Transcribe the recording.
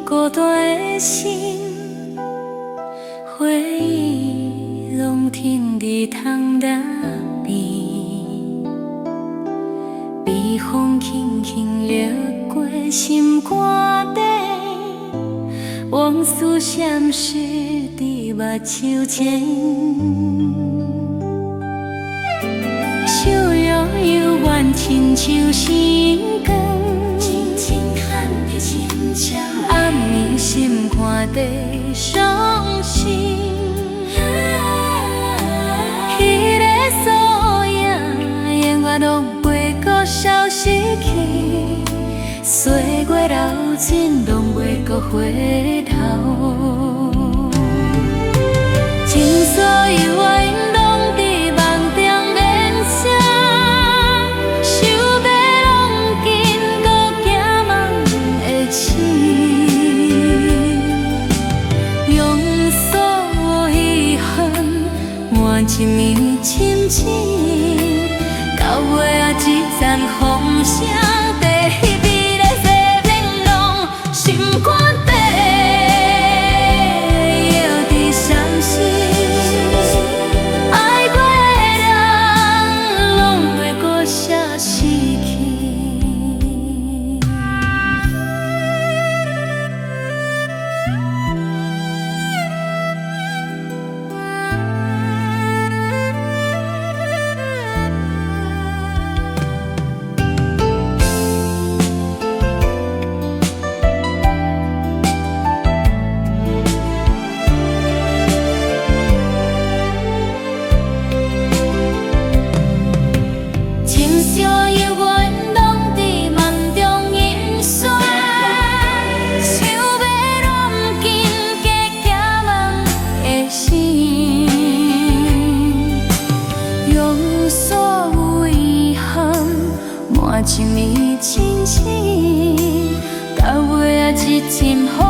孤单的心，回忆拢停伫窗台边，微风轻轻掠过心肝底，往事闪烁伫目睭前。想要犹原亲像星光，轻轻牵在心上，暗暝心肝底伤心。彼个素影，永远拢袂搁消失去，岁月流尽，拢袂搁回头。情所犹原，拢伫梦中燃烧，想要拢紧，搁惊梦会醒。用所遗憾，换一暝深情，到尾啊一盏风声，第迄美的西面拢心肝底。一暝清醒，到尾啊一阵风。